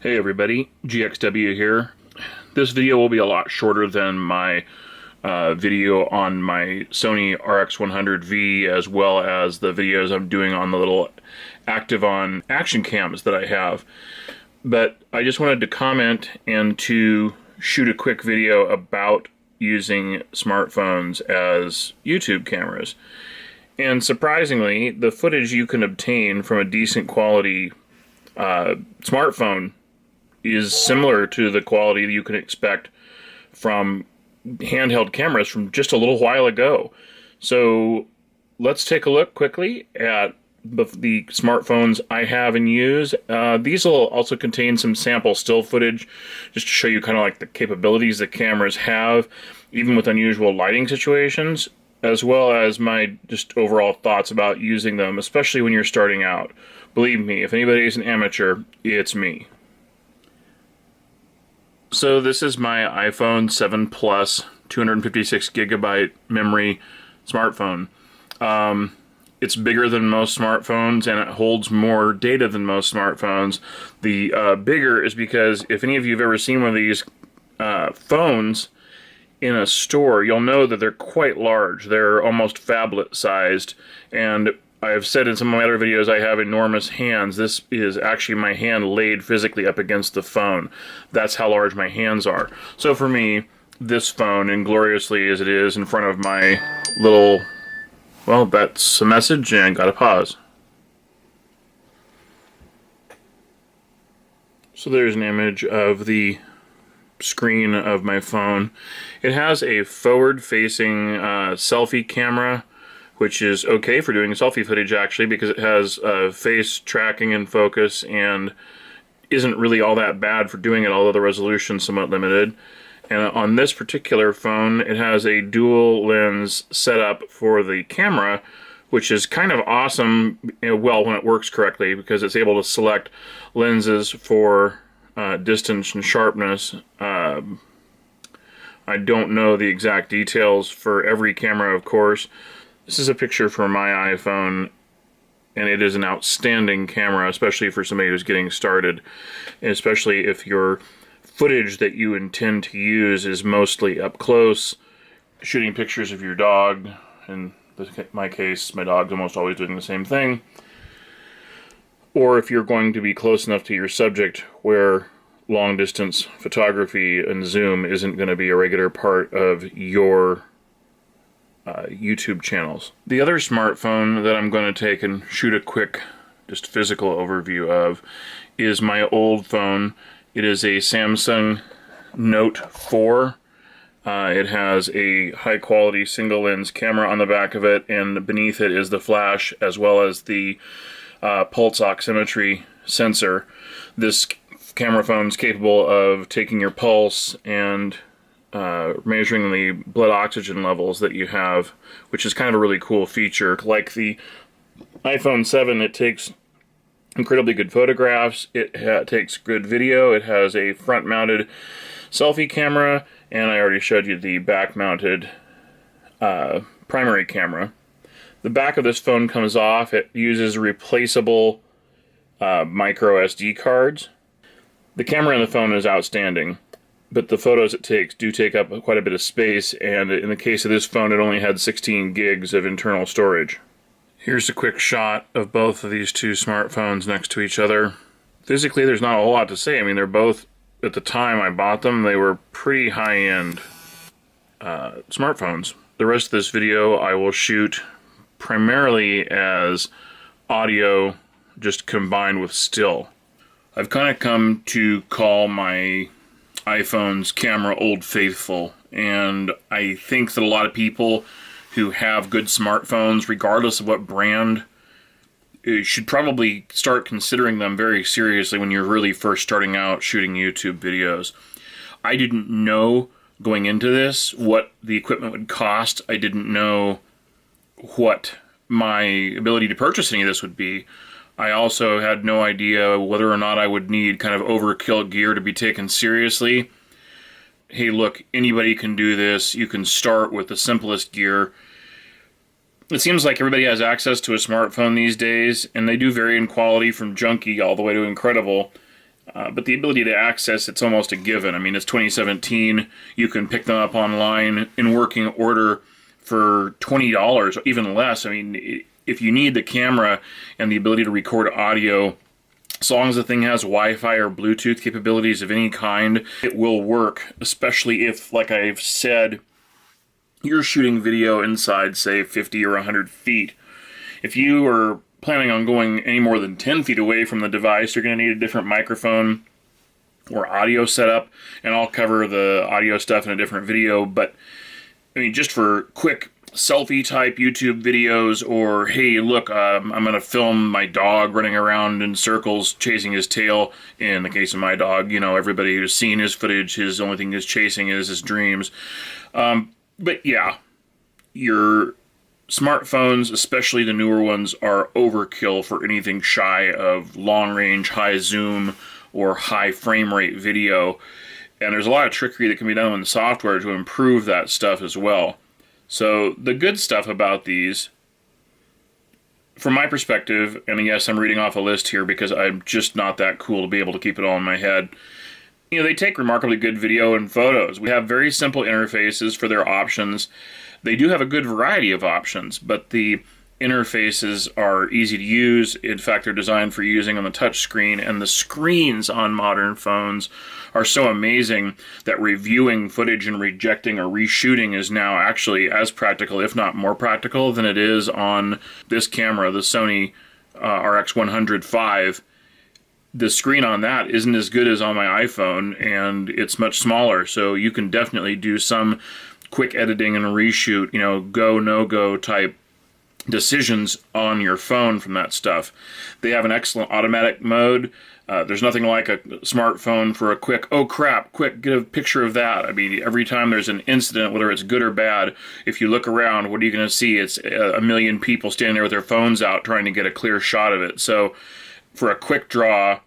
Hey everybody, GXW here. This video will be a lot shorter than my video on my Sony RX100V, as well as the videos I'm doing on the little Activon action cams that I have. But I just wanted to comment and to shoot a quick video about using smartphones as YouTube cameras. And surprisingly, the footage you can obtain from a decent quality smartphone is similar to the quality that you can expect from handheld cameras from just a little while ago. So let's take a look quickly at the smartphones I have and use. These will also contain some sample still footage just to show you kind of like the capabilities that cameras have, even with unusual lighting situations, as well as my just overall thoughts about using them, especially when you're starting out. Believe me, if anybody is an amateur, it's me. So this is my iPhone 7 Plus 256 gigabyte memory smartphone. It's bigger than most smartphones and it holds more data than most smartphones. The bigger is because if any of you have ever seen one of these phones in a store, you'll know that they're quite large. They're almost phablet sized, and I've said in some of my other videos I have enormous hands. This is actually my hand laid physically up against the phone. That's how large my hands are. So for me, this phone, ingloriously as it is in front of my little, well, that's a message and gotta pause. So there's an image of the screen of my phone. It has a forward-facing selfie camera, which is okay for doing selfie footage actually, because it has face tracking and focus and isn't really all that bad for doing it, although the resolution's somewhat limited. And on this particular phone, it has a dual lens setup for the camera, which is kind of awesome, well, when it works correctly, because it's able to select lenses for distance and sharpness. I don't know the exact details for every camera, of course. This is a picture from my iPhone, and it is an outstanding camera, especially for somebody who's getting started, and especially if your footage that you intend to use is mostly up close, shooting pictures of your dog. In my case, my dog's almost always doing the same thing. Or if you're going to be close enough to your subject where long-distance photography and zoom isn't going to be a regular part of your YouTube channels. The other smartphone that I'm going to take and shoot a quick, just physical overview of is my old phone. It is a Samsung Note 4. It has a high-quality single-lens camera on the back of it, and beneath it is the flash as well as the pulse oximetry sensor. This camera phone is capable of taking your pulse and measuring the blood oxygen levels that you have, which is kind of a really cool feature. Like the iPhone 7, it takes incredibly good photographs, it takes good video, it has a front-mounted selfie camera, and I already showed you the back-mounted primary camera. The back of this phone comes off. It uses replaceable micro SD cards. The camera in the phone is outstanding, but the photos it takes do take up quite a bit of space, and in the case of this phone, it only had 16 gigs of internal storage. Here's a quick shot of both of these two smartphones next to each other. Physically, there's not a whole lot to say. I mean, they're both, at the time I bought them, they were pretty high-end smartphones. The rest of this video I will shoot primarily as audio, just combined with still. I've kind of come to call my iPhone's camera Old Faithful, and I think that a lot of people who have good smartphones, regardless of what brand, should probably start considering them very seriously when you're really first starting out shooting YouTube videos. I didn't know going into this what the equipment would cost. I didn't know what my ability to purchase any of this would be. I also had no idea whether or not I would need kind of overkill gear to be taken seriously. Hey, look, anybody can do this. You can start with the simplest gear. It seems like everybody has access to a smartphone these days, and they do vary in quality from junky all the way to incredible. But the ability to access, it's almost a given. I mean, it's 2017. You can pick them up online in working order for $20, or even less. I mean, if you need the camera and the ability to record audio, as long as the thing has Wi-Fi or Bluetooth capabilities of any kind, it will work, especially if, like I've said, you're shooting video inside, say, 50 or 100 feet. If you are planning on going any more than 10 feet away from the device, you're going to need a different microphone or audio setup, and I'll cover the audio stuff in a different video. But I mean, just for quick selfie type YouTube videos, or hey, look, I'm going to film my dog running around in circles chasing his tail. In the case of my dog, you know, everybody who's seen his footage, his only thing he's chasing is his dreams. But yeah, your smartphones, especially the newer ones, are overkill for anything shy of long-range, high-zoom, or high frame rate video. And there's a lot of trickery that can be done in the software to improve that stuff as well. So the good stuff about these, from my perspective, and yes, I'm reading off a list here because I'm just not that cool to be able to keep it all in my head. You know, they take remarkably good video and photos. We have very simple interfaces for their options. They do have a good variety of options, but the interfaces are easy to use. In fact, they're designed for using on the touch screen, and the screens on modern phones are so amazing that reviewing footage and rejecting or reshooting is now actually as practical, if not more practical, than it is on this camera, the Sony RX100 V. The screen on that isn't as good as on my iPhone, and it's much smaller, so you can definitely do some quick editing and reshoot, you know, go, no-go type decisions on your phone from that stuff. They have an excellent automatic mode. There's nothing like a smartphone for a quick, oh crap, quick, get a picture of that. I mean, every time there's an incident, whether it's good or bad, if you look around, what are you going to see? It's a million people standing there with their phones out trying to get a clear shot of it. So for a quick draw,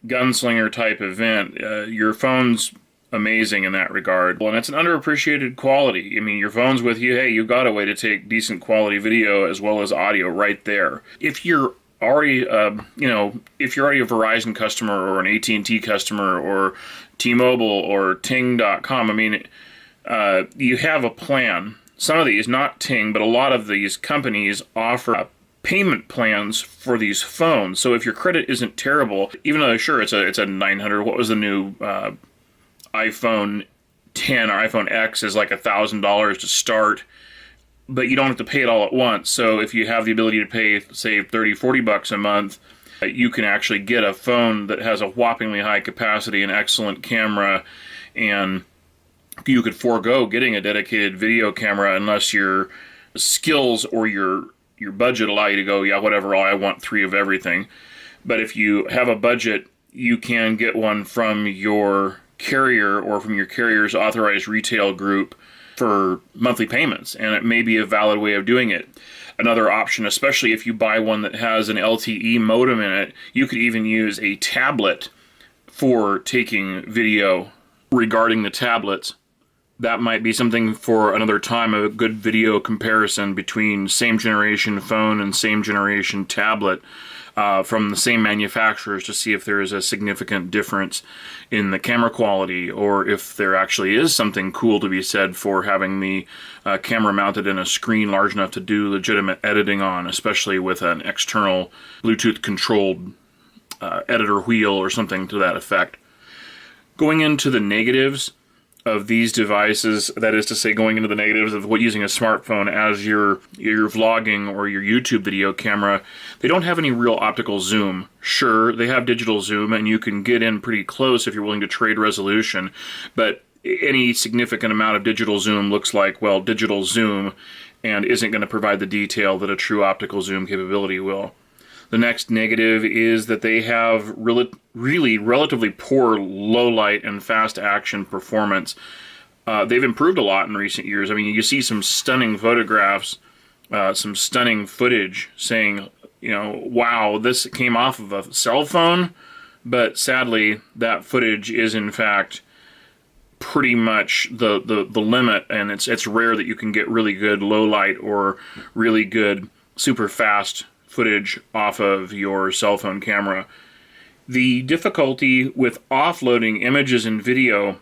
gunslinger type event, your phone's amazing in that regard. Well, and it's an underappreciated quality. I mean, your phone's with you, hey, you've got a way to take decent quality video as well as audio right there. If you're already, if you're already a Verizon customer or an AT&T customer or T-Mobile or Ting.com, I mean, you have a plan. Some of these, not Ting, but a lot of these companies offer payment plans for these phones. So if your credit isn't terrible, even though sure it's a 900, what was the new iPhone 10 or iPhone X is like $1,000 to start, but you don't have to pay it all at once. So if you have the ability to pay, say, $30-40 a month, you can actually get a phone that has a whoppingly high capacity and excellent camera, and you could forego getting a dedicated video camera unless your skills or your budget allow you to go, yeah, whatever, I want 3 of everything. But if you have a budget, you can get one from your carrier or from your carrier's authorized retail group for monthly payments, and it may be a valid way of doing it. Another option, especially if you buy one that has an LTE modem in it, you could even use a tablet for taking video. Regarding the tablets, that might be something for another time, a good video comparison between same generation phone and same generation tablet from the same manufacturers to see if there is a significant difference in the camera quality, or if there actually is something cool to be said for having the camera mounted in a screen large enough to do legitimate editing on, especially with an external Bluetooth controlled editor wheel or something to that effect. Going into the negatives of these devices, that is to say, going into the negatives of what using a smartphone as your vlogging or your YouTube video camera, they don't have any real optical zoom. Sure, they have digital zoom, and you can get in pretty close if you're willing to trade resolution, but any significant amount of digital zoom looks like, well, digital zoom, and isn't going to provide the detail that a true optical zoom capability will. The next negative is that they have really relatively poor low light and fast action performance. They've improved a lot in recent years. I mean, you see some stunning photographs, some stunning footage saying, you know, wow, this came off of a cell phone, but sadly that footage is in fact pretty much the limit, and it's rare that you can get really good low light or really good super fast footage off of your cell phone camera. The difficulty with offloading images and video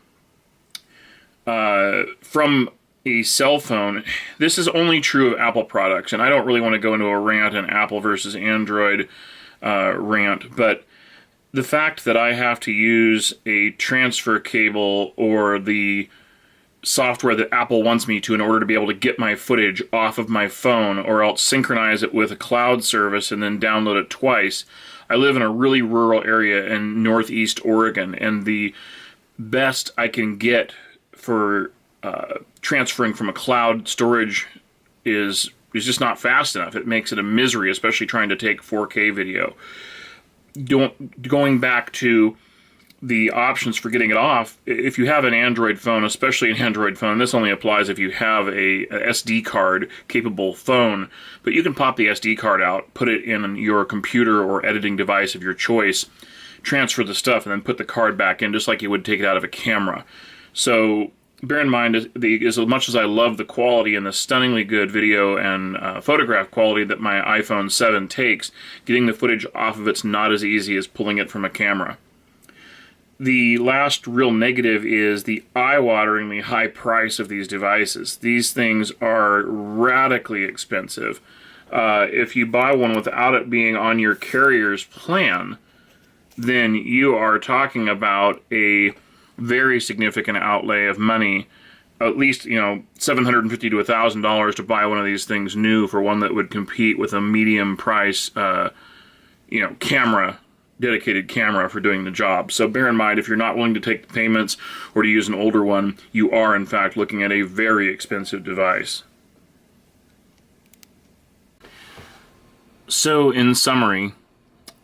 from a cell phone, this is only true of Apple products, and I don't really want to go into a rant, an Apple versus Android rant, but the fact that I have to use a transfer cable or the software that Apple wants me to in order to be able to get my footage off of my phone, or else synchronize it with a cloud service and then download it twice. I live in a really rural area in Northeast Oregon, and the best I can get for transferring from a cloud storage is just not fast enough. It makes it a misery, especially trying to take 4K video. Going back to the options for getting it off, if you have an Android phone, especially an Android phone, this only applies if you have a SD card capable phone, but you can pop the SD card out, put it in your computer or editing device of your choice, transfer the stuff, and then put the card back in just like you would take it out of a camera. So bear in mind, as much as I love the quality and the stunningly good video and photograph quality that my iPhone 7 takes, getting the footage off of it's not as easy as pulling it from a camera. The last real negative is the eye-wateringly high price of these devices. These things are radically expensive. If you buy one without it being on your carrier's plan, then you are talking about a very significant outlay of money, at least, $750 to $1,000 to buy one of these things new for one that would compete with a medium price, dedicated camera for doing the job. So bear in mind, if you're not willing to take the payments or to use an older one, you are in fact looking at a very expensive device. So in summary,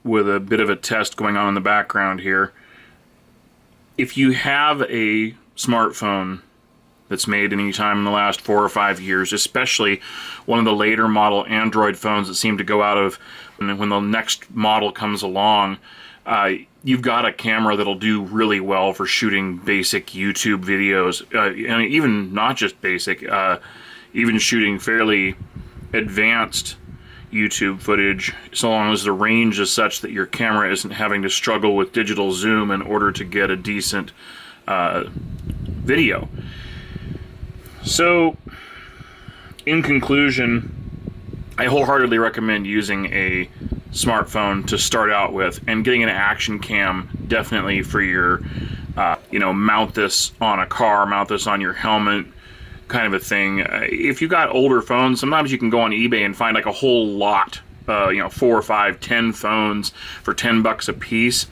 with a bit of a test going on in the background here, if you have a smartphone that's made any time in the last 4 or 5 years, especially one of the later model Android phones that seem to go out of when the next model comes along, you've got a camera that'll do really well for shooting basic YouTube videos, and even not just basic, even shooting fairly advanced YouTube footage, so long as the range is such that your camera isn't having to struggle with digital zoom in order to get a decent video. So, in conclusion, I wholeheartedly recommend using a smartphone to start out with, and getting an action cam definitely for your, mount this on a car, mount this on your helmet, kind of a thing. If you got older phones, sometimes you can go on eBay and find like a whole lot, 4 or 5, 10 phones for $10 a piece.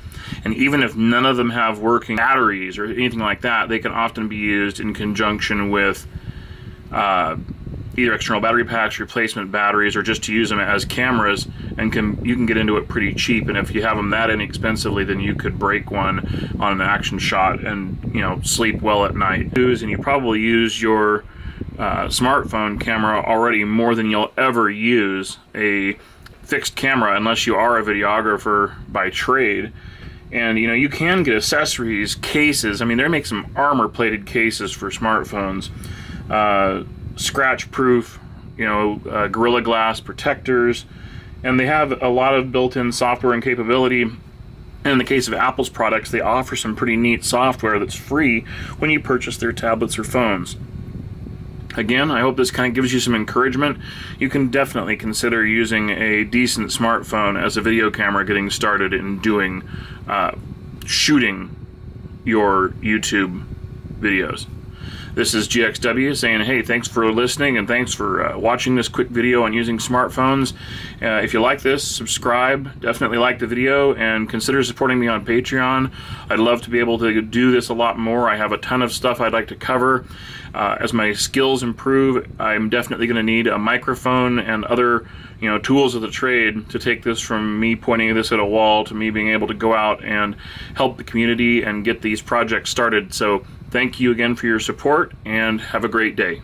And even if none of them have working batteries or anything like that, they can often be used in conjunction with either external battery packs, replacement batteries, or just to use them as cameras, and you can get into it pretty cheap. And if you have them that inexpensively, then you could break one on an action shot and sleep well at night. And you probably use your smartphone camera already more than you'll ever use a fixed camera, unless you are a videographer by trade. And you can get accessories, cases. I mean, they make some armor-plated cases for smartphones, scratch-proof, Gorilla Glass protectors, and they have a lot of built-in software and capability. And in the case of Apple's products, they offer some pretty neat software that's free when you purchase their tablets or phones. Again, I hope this kind of gives you some encouragement. You can definitely consider using a decent smartphone as a video camera getting started in doing shooting your YouTube videos. This is GXW saying, hey, thanks for listening and thanks for watching this quick video on using smartphones. If you like this, subscribe, definitely like the video, and consider supporting me on Patreon. I'd love to be able to do this a lot more. I have a ton of stuff I'd like to cover. As my skills improve, I'm definitely going to need a microphone and other tools of the trade to take this from me pointing this at a wall to me being able to go out and help the community and get these projects started. So thank you again for your support, and have a great day.